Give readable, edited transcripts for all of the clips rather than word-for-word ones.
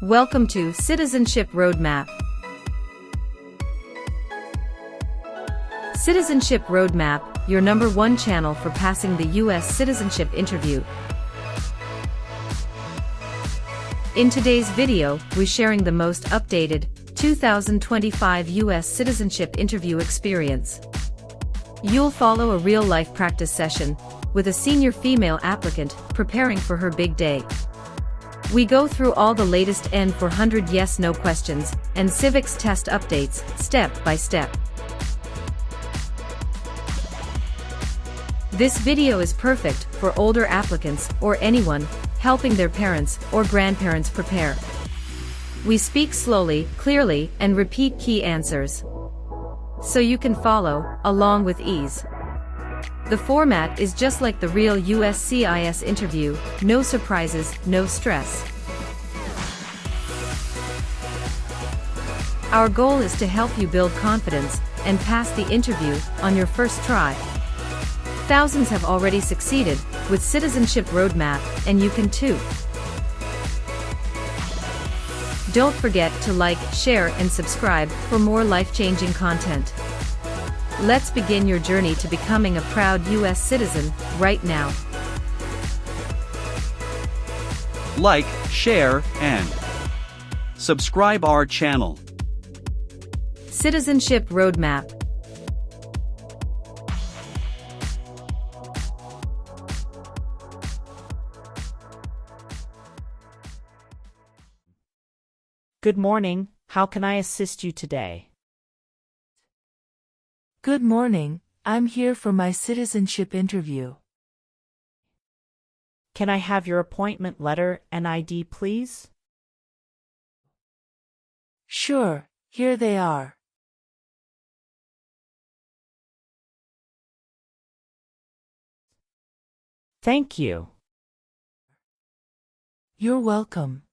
Welcome to Citizenship Roadmap. Citizenship Roadmap, your #1 channel for passing the U.S. Citizenship Interview. In today's video, we're sharing the most updated 2025 U.S. Citizenship Interview experience. You'll follow a real-life practice session with a senior female applicant preparing for her big day. We go through all the latest N400 yes/no questions and Civics test updates, step by step. This video is perfect for older applicants or anyone helping their parents or grandparents prepare. We speak slowly, clearly, and repeat key answers, so you can follow along with ease. The format is just like the real uscis interview, no surprises, no stress. Our goal is to help you build confidence and pass the interview on your first try. Thousands have already succeeded with Citizenship Roadmap, and you can too. Don't forget to like, share, and subscribe for more life-changing content. Let's begin your journey to becoming a proud U.S. citizen right now. Like, share, and subscribe our channel. Citizenship Roadmap. Good morning, how can I assist you today? Good morning, I'm here for my citizenship interview. Can I have your appointment letter and ID, please? Sure, here they are. Thank you. You're welcome.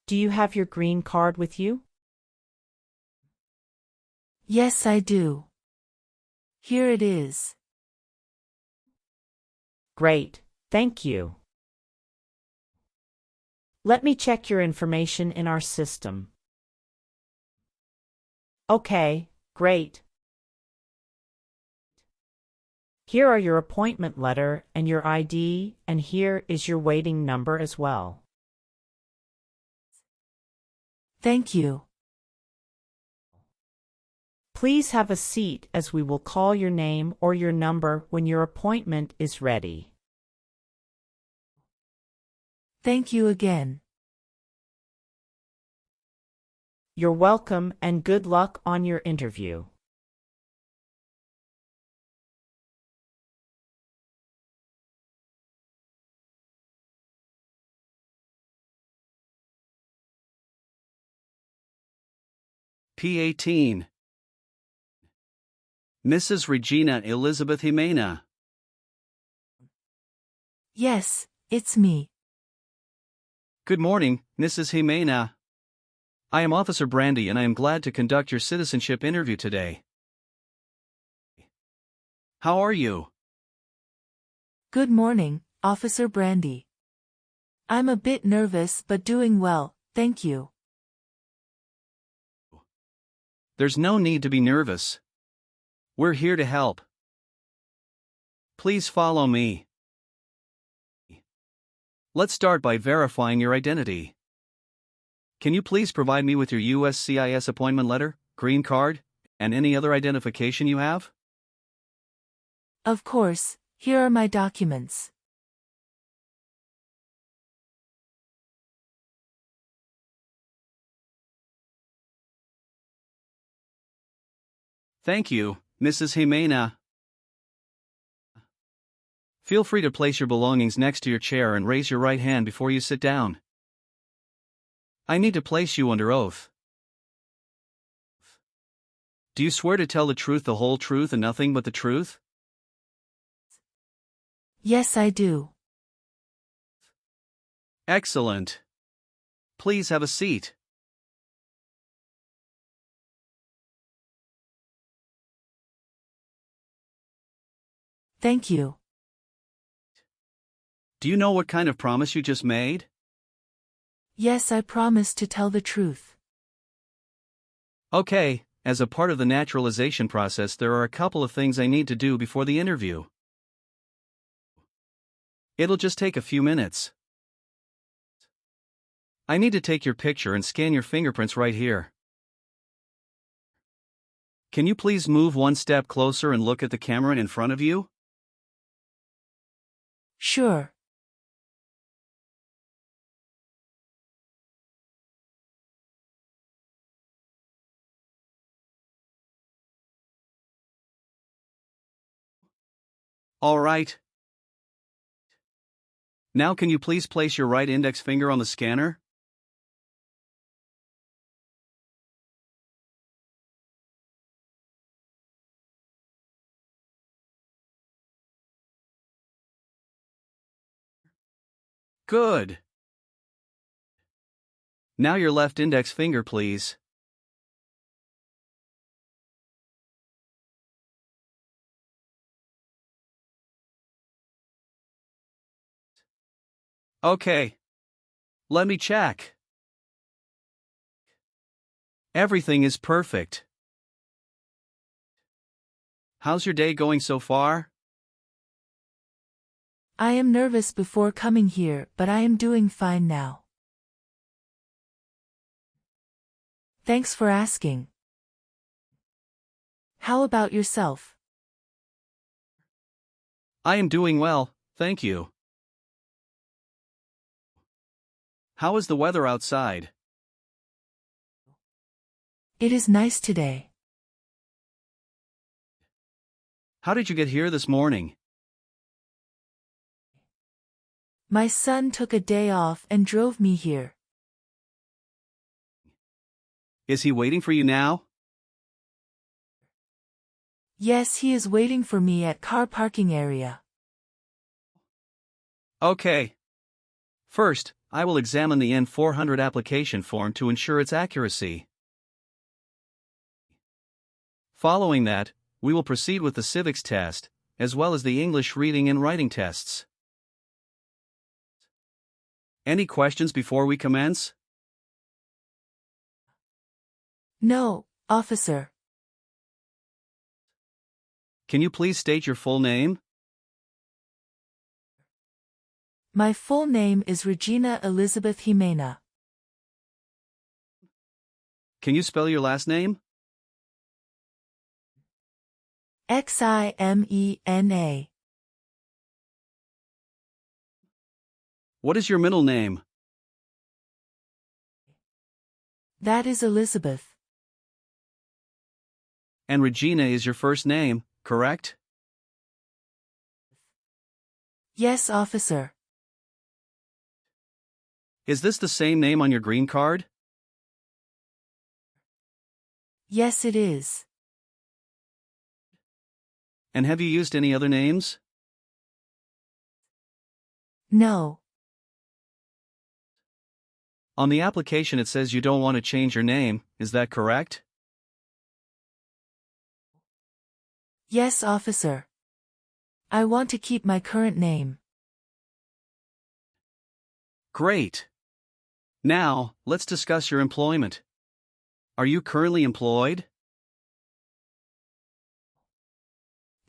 Do you have your green card with you? Yes, I do. Here it is. Great, thank you. Let me check your information in our system. Okay, great. Here are your appointment letter and your ID, and here is your waiting number as well. Thank you. Please have a seat as we will call your name or your number when your appointment is ready. Thank you again. You're welcome and good luck on your interview. P18. Mrs. Regina Elizabeth Jimena. Yes, it's me. Good morning, Mrs. Jimena. I am Officer Brandy and I am glad to conduct your citizenship interview today. How are you? Good morning, Officer Brandy. I'm a bit nervous but doing well, thank you. There's no need to be nervous. We're here to help. Please follow me. Let's start by verifying your identity. Can you please provide me with your uscis appointment letter, green card, and any other identification you have? Of course, here are my documents. Thank you, Mrs. Jimena. Feel free to place your belongings next to your chair and raise your right hand before you sit down. I need to place you under oath. Do you swear to tell the truth, the whole truth, and nothing but the truth? Yes, I do. Excellent. Please have a seat. Thank you. Do you know what kind of promise you just made? Yes, I promise to tell the truth. Okay, as a part of the naturalization process, there are a couple of things I need to do before the interview. It'll just take a few minutes. I need to take your picture and scan your fingerprints right here. Can you please move one step closer and look at the camera in front of you? Sure. All right. Now can you please place your right index finger on the scanner? Good. Now your left index finger, please. Okay. Let me check. Everything is perfect. How's your day going so far? I am nervous before coming here, but I am doing fine now. Thanks for asking. How about yourself? I am doing well, thank you. How is the weather outside? It is nice today. How did you get here this morning? My son took a day off and drove me here. Is he waiting for you now? Yes, he is waiting for me at car parking area. Okay. First, I will examine the N400 application form to ensure its accuracy. Following that, we will proceed with the Civics test, as well as the English reading and writing tests. Any questions before we commence? No, officer. Can you please state your full name? My full name is Regina Elizabeth Jimena. Can you spell your last name? Ximena. What is your middle name? That is Elizabeth. And Regina is your first name, correct? Yes, officer. Is this the same name on your green card? Yes, it is. And have you used any other names? No. On the application it says you don't want to change your name, is that correct? Yes, officer. I want to keep my current name. Great. Now, let's discuss your employment. Are you currently employed?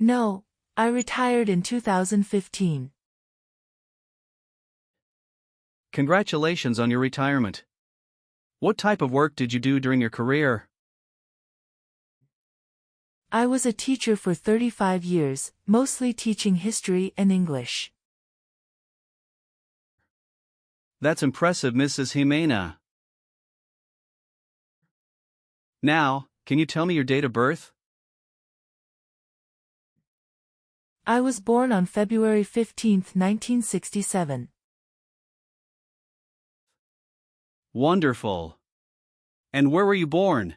No, I retired in 2015. Congratulations on your retirement. What type of work did you do during your career? I was a teacher for 35 years, mostly teaching history and English. That's impressive, Mrs. Jimena. Now, can you tell me your date of birth? I was born on February 15, 1967. Wonderful. And where were you born?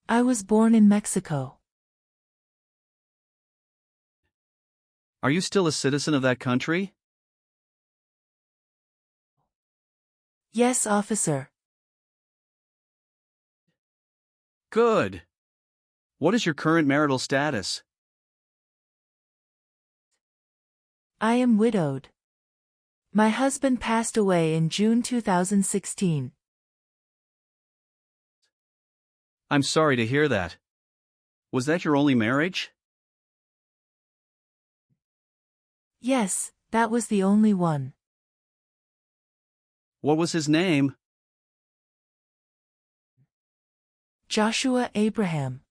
I was born in Mexico. Are you still a citizen of that country? Yes, officer. Good. What is your current marital status? I am widowed. My husband passed away in June 2016. I'm sorry to hear that. Was that your only marriage? Yes, that was the only one. What was his name? Joshua Abraham.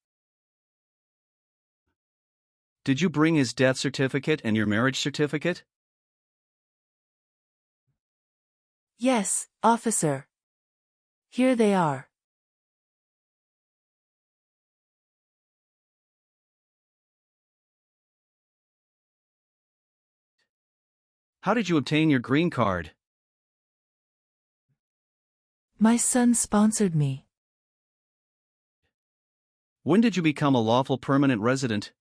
Did you bring his death certificate and your marriage certificate? Yes, officer. Here they are. How did you obtain your green card? My son sponsored me. When did you become a lawful permanent resident?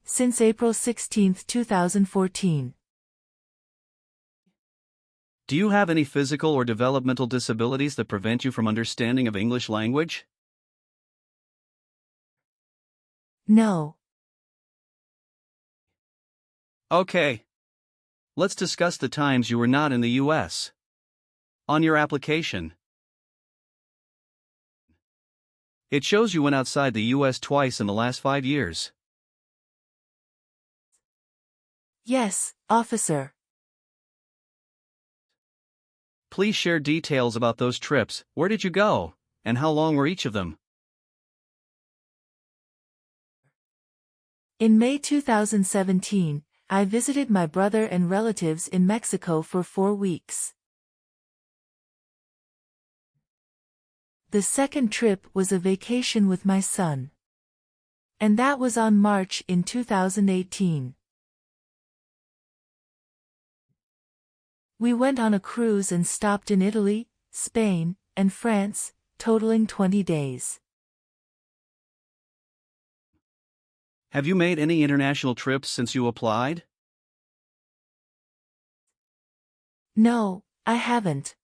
Since April 16, 2014. Do you have any physical or developmental disabilities that prevent you from understanding of English language? No. Okay. Let's discuss the times you were not in the U.S. On your application, it shows you went outside the U.S. twice in the last 5 years. Yes, officer. Please share details about those trips. Where did you go, and how long were each of them? In May 2017, I visited my brother and relatives in Mexico for 4 weeks. The second trip was a vacation with my son. And that was on March in 2018. We went on a cruise and stopped in Italy, Spain, and France, totaling 20 days. Have you made any international trips since you applied? No, I haven't.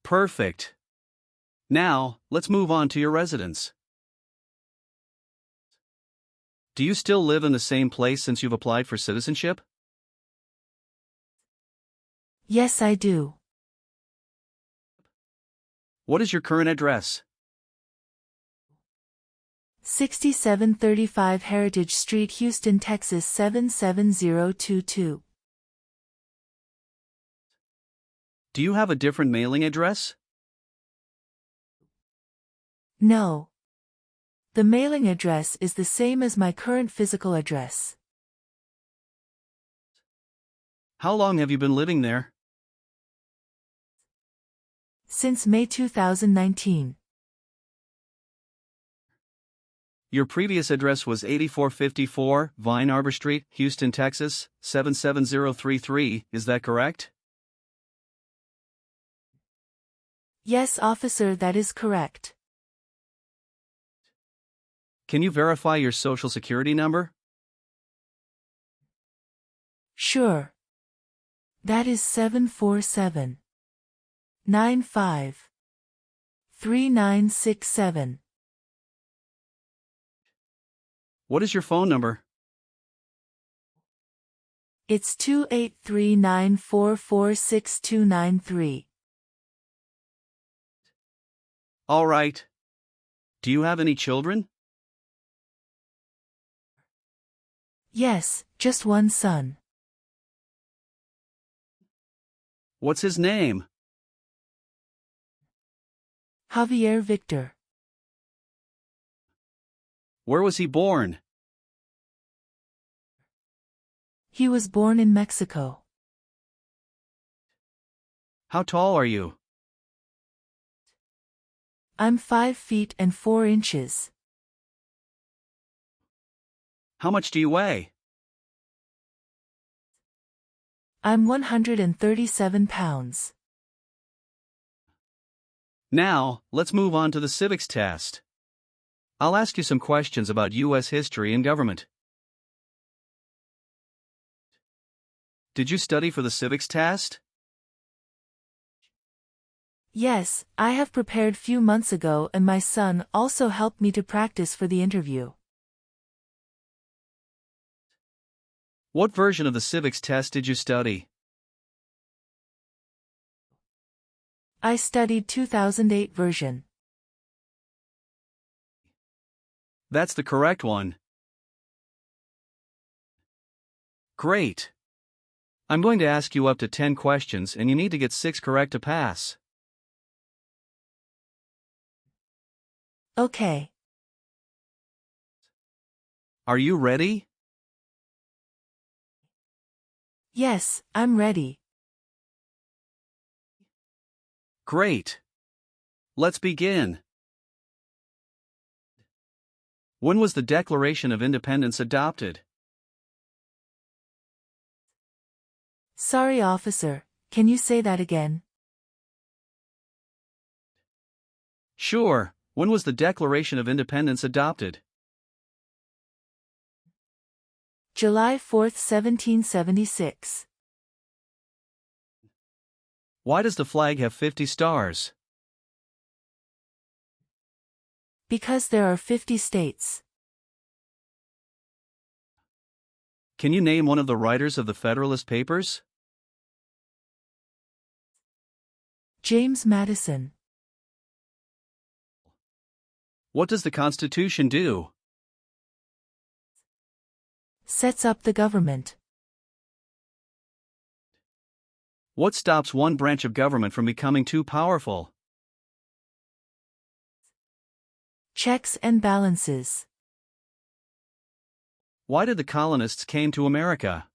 Perfect. Now, let's move on to your residence. Do you still live in the same place since you've applied for citizenship? Yes, I do. What is your current address? 6735 Heritage Street, Houston, Texas 77022. Do you have a different mailing address? No. The mailing address is the same as my current physical address. How long have you been living there? Since May 2019. Your previous address was 8454 Vine Arbor Street, Houston, Texas, 77033, is that correct? Yes, officer, that is correct. Can you verify your social security number? Sure. That is 747 95 3967. What is your phone number? It's 283-944-6293. All right. Do you have any children? Yes, just one son. What's his name? Javier Victor. Where was he born? He was born in Mexico. How tall are you? I'm 5 feet and 4 inches. How much do you weigh? I'm 137 pounds. Now, let's move on to the Civics test. I'll ask you some questions about U.S. history and government. Did you study for the Civics test? Yes, I have prepared few months ago and my son also helped me to practice for the interview. What version of the Civics test did you study? I studied 2008 version. That's the correct one. Great. I'm going to ask you up to 10 questions and you need to get 6 correct to pass. Okay. Are you ready? Yes, I'm ready. Great. Let's begin. When was the Declaration of Independence adopted? Sorry, officer, can you say that again? Sure. When was the Declaration of Independence adopted? July 4th, 1776. Why does the flag have 50 stars? Because there are 50 states. Can you name one of the writers of the Federalist Papers? James Madison. What does the Constitution do? Sets up the government. What stops one branch of government from becoming too powerful? Checks and balances. Why did the colonists came to America?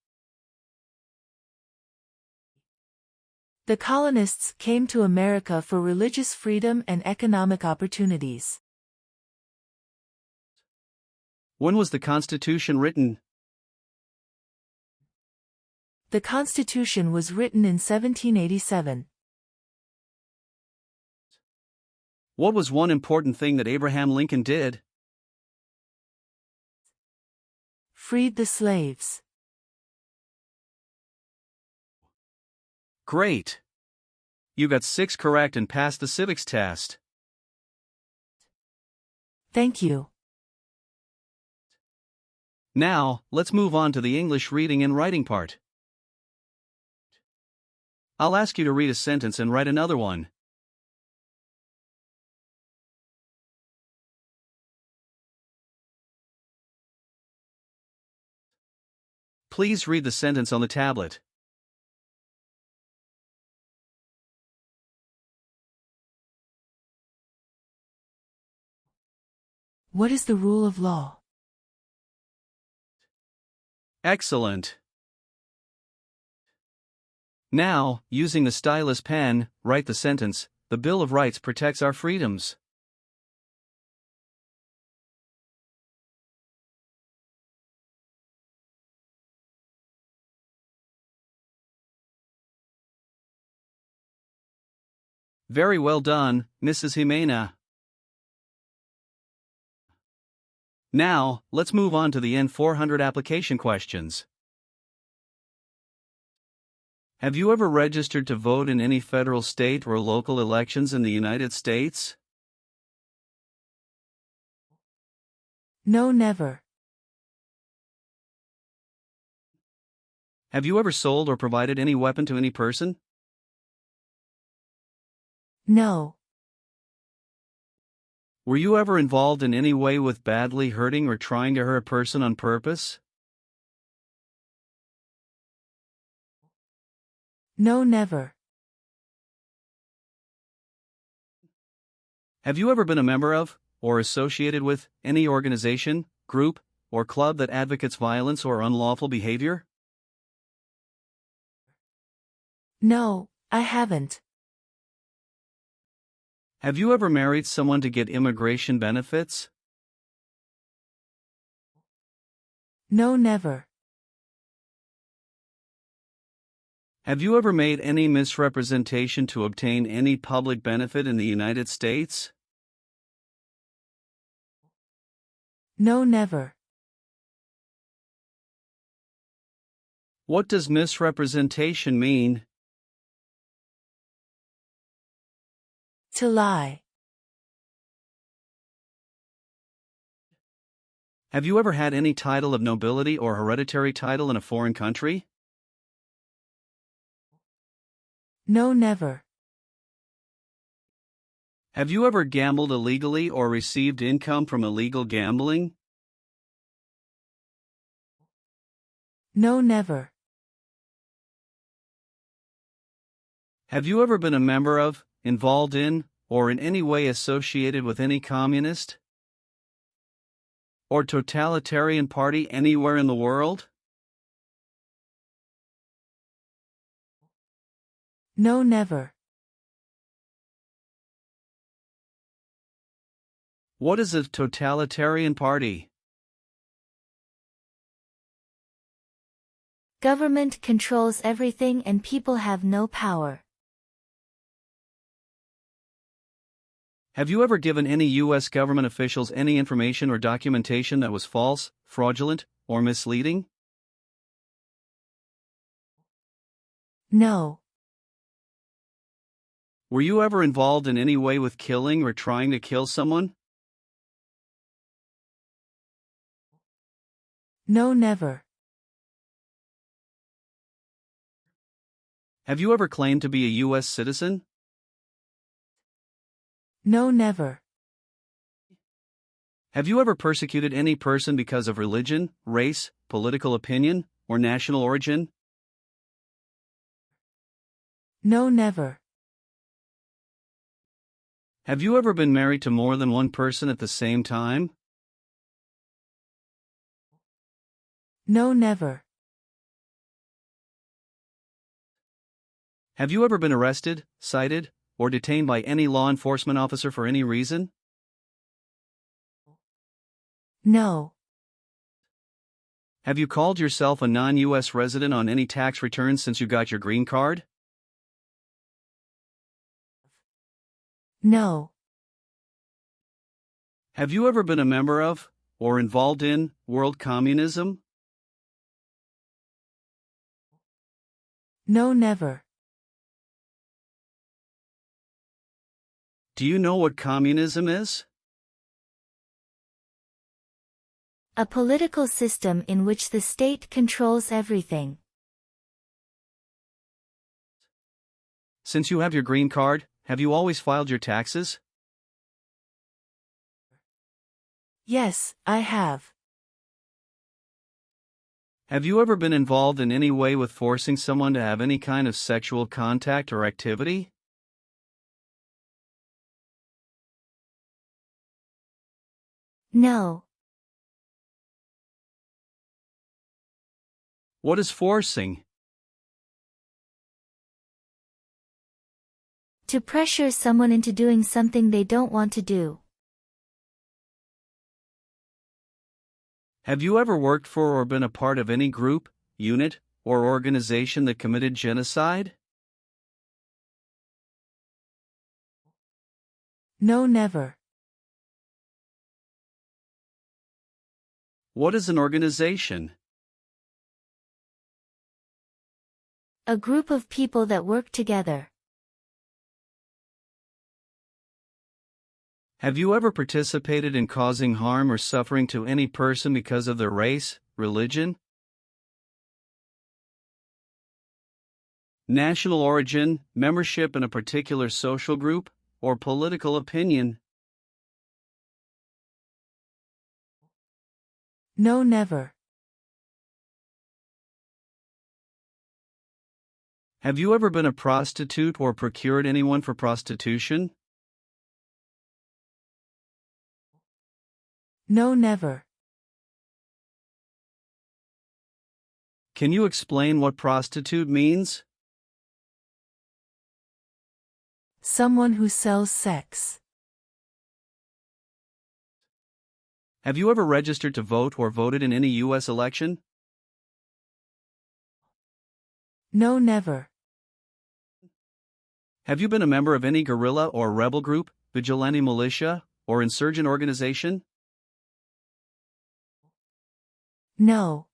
The colonists came to America for religious freedom and economic opportunities. When was the Constitution written? The Constitution was written in 1787. What was one important thing that Abraham Lincoln did? Freed the slaves. Great. You got 6 correct and passed the civics test. Thank you. Now, let's move on to the English reading and writing part. I'll ask you to read a sentence and write another one. Please read the sentence on the tablet. What is the rule of law? Excellent. Now, using the stylus pen, write the sentence, "The Bill of Rights protects our freedoms." Very well done, Mrs. Jimena. Now, let's move on to the N400 application questions. Have you ever registered to vote in any federal, state, or local elections in the United States? No, never. Have you ever sold or provided any weapon to any person? No. Were you ever involved in any way with badly hurting or trying to hurt a person on purpose? No, never. Have you ever been a member of, or associated with, any organization, group, or club that advocates violence or unlawful behavior? No, I haven't. Have you ever married someone to get immigration benefits? No, never. Have you ever made any misrepresentation to obtain any public benefit in the United States? No, never. What does misrepresentation mean? To lie. Have you ever had any title of nobility or hereditary title in a foreign country? No, never. Have you ever gambled illegally or received income from illegal gambling? No, never. Have you ever been a member of, involved in, or in any way associated with any communist or totalitarian party anywhere in the world? No, never. What is a totalitarian party? Government controls everything and people have no power. Have you ever given any U.S. government officials any information or documentation that was false, fraudulent, or misleading? No. Were you ever involved in any way with killing or trying to kill someone? No, never. Have you ever claimed to be a U.S. citizen? No, never. Have you ever persecuted any person because of religion, race, political opinion, or national origin? No, never. Have you ever been married to more than one person at the same time? No, never. Have you ever been arrested, cited, or detained by any law enforcement officer for any reason? No. Have you called yourself a non-U.S. resident on any tax returns since you got your green card? No. Have you ever been a member of, or involved in, world communism? No, never. Do you know what communism is? A political system in which the state controls everything. Since you have your green card, have you always filed your taxes? Yes, I have. Have you ever been involved in any way with forcing someone to have any kind of sexual contact or activity? No. What is forcing? To pressure someone into doing something they don't want to do. Have you ever worked for or been a part of any group, unit, or organization that committed genocide? No, never. What is an organization? A group of people that work together. Have you ever participated in causing harm or suffering to any person because of their race, religion, national origin, membership in a particular social group, or political opinion? No, never. Have you ever been a prostitute or procured anyone for prostitution? No, never. Can you explain what prostitute means? Someone who sells sex. Have you ever registered to vote or voted in any U.S. election? No, never. Have you been a member of any guerrilla or rebel group, vigilante militia, or insurgent organization? No.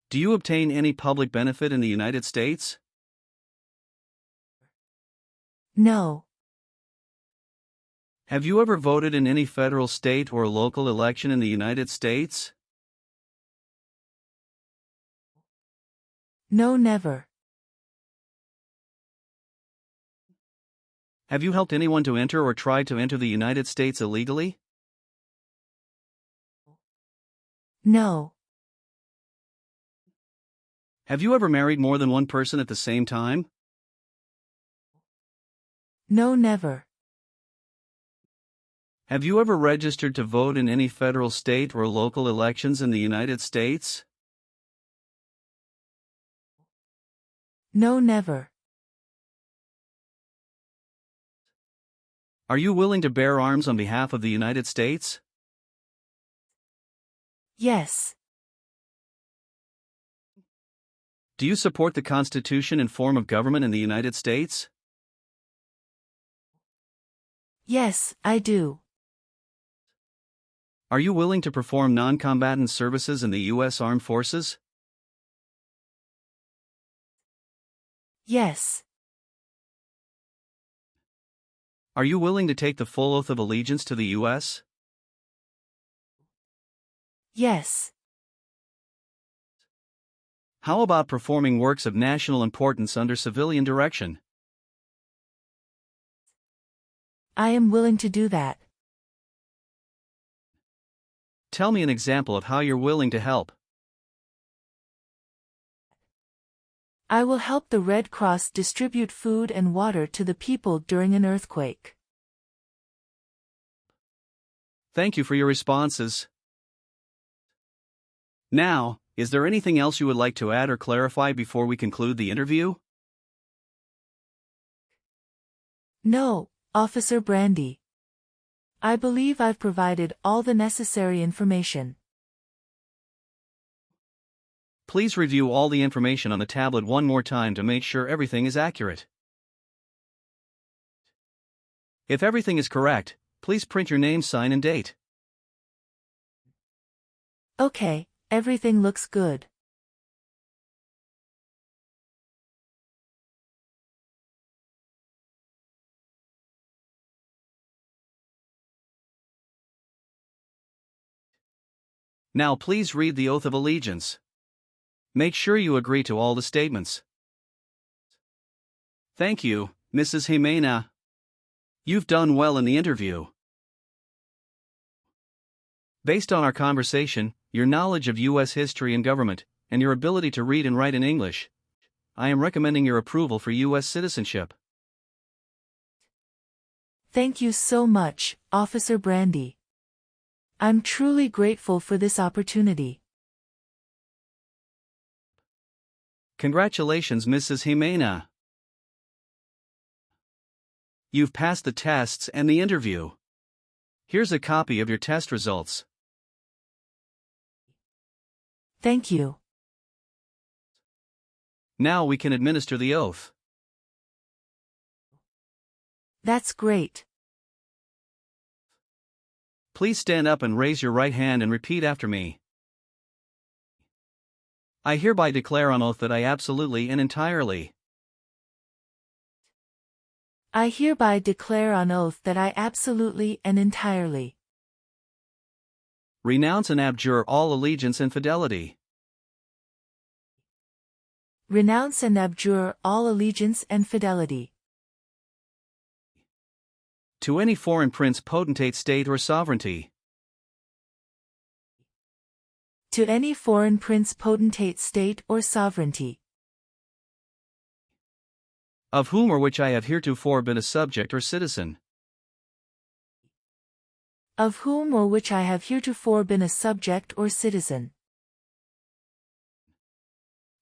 Do you obtain any public benefit in the United States? No. Have you ever voted in any federal, state, or local election in the United States? No, never. Have you helped anyone to enter or tried to enter the United States illegally? No. Have you ever married more than one person at the same time? No, never. Have you ever registered to vote in any federal, state, or local elections in the United States? No, never. Are you willing to bear arms on behalf of the United States? Yes. Do you support the Constitution and form of government in the United States? Yes, I do. Are you willing to perform non-combatant services in the U.S. Armed Forces? Yes. Are you willing to take the full oath of allegiance to the U.S.? Yes. How about performing works of national importance under civilian direction? I am willing to do that. Tell me an example of how you're willing to help. I will help the Red Cross distribute food and water to the people during an earthquake. Thank you for your responses. Now, is there anything else you would like to add or clarify before we conclude the interview? No, Officer Brandy. I believe I've provided all the necessary information. Please review all the information on the tablet one more time to make sure everything is accurate. If everything is correct, please print your name, sign, and date. Okay, everything looks good. Now please read the Oath of Allegiance. Make sure you agree to all the statements. Thank you, Mrs. Jimena. You've done well in the interview. Based on our conversation, your knowledge of U.S. history and government, and your ability to read and write in English, I am recommending your approval for U.S. citizenship. Thank you so much, Officer Brandy. I'm truly grateful for this opportunity. Congratulations, Mrs. Jimena. You've passed the tests and the interview. Here's a copy of your test results. Thank you. Now we can administer the oath. That's great. Please stand up and raise your right hand and repeat after me. I hereby declare on oath that I absolutely and entirely I hereby declare on oath that I absolutely and entirely renounce and abjure all allegiance and fidelity renounce and abjure all allegiance and fidelity to any foreign prince, potentate, state, or sovereignty, to any foreign prince, potentate, state, or sovereignty, of whom or which I have heretofore been a subject or citizen, of whom or which I have heretofore been a subject or citizen,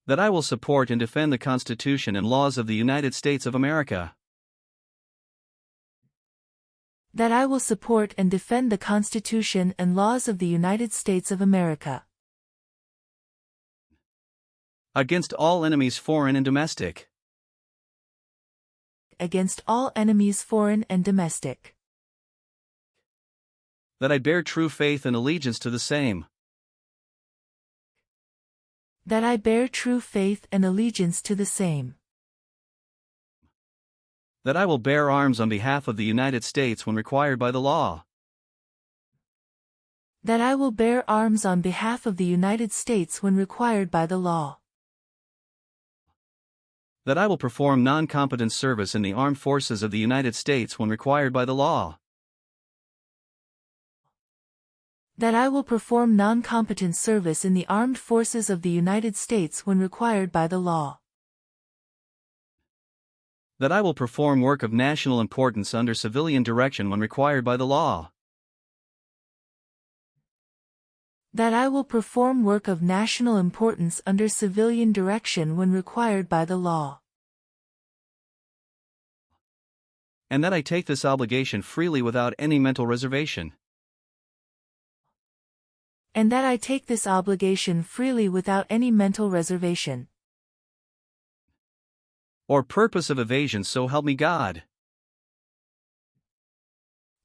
that I will support and defend the Constitution and laws of the United States of America, that I will support and defend the Constitution and laws of the United States of America against all enemies, foreign and domestic, against all enemies, foreign and domestic, that I bear true faith and allegiance to the same, that I bear true faith and allegiance to the same, That I will bear arms on behalf of the United States when required by the law. That I will bear arms on behalf of the United States when required by the law. That I will perform non-combatant service in the armed forces of the United States when required by the law. That I will perform non-combatant service in the armed forces of the United States when required by the law. That I will perform work of national importance under civilian direction when required by the law. That I will perform work of national importance under civilian direction when required by the law. And that I take this obligation freely without any mental reservation. And that I take this obligation freely without any mental reservation. Or purpose of evasion, so help me God.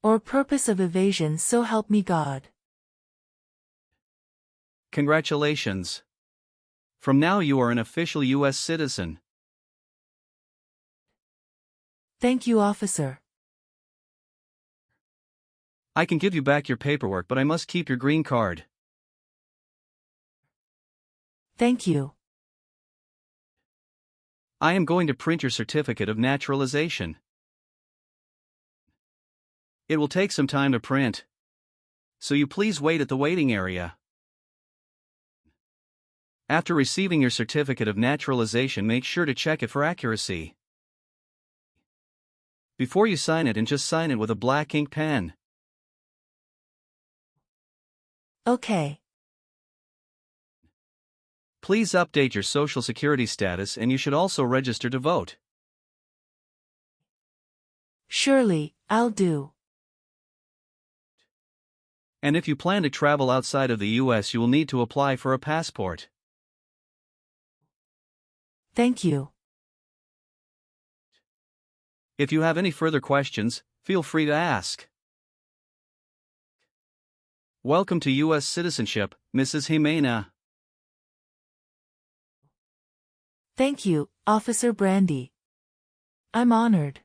Or purpose of evasion, so help me God. Congratulations. From now you are an official U.S. citizen. Thank you, officer. I can give you back your paperwork, but I must keep your green card. Thank you. I am going to print your certificate of naturalization. It will take some time to print, so you please wait at the waiting area. After receiving your certificate of naturalization, make sure to check it for accuracy. Before you sign it, and just sign it with a black ink pen. Okay. Please update your Social Security status, and you should also register to vote. Surely, I'll do. And if you plan to travel outside of the U.S., you will need to apply for a passport. Thank you. If you have any further questions, feel free to ask. Welcome to U.S. citizenship, Mrs. Jimena. Thank you, Officer Brandy. I'm honored.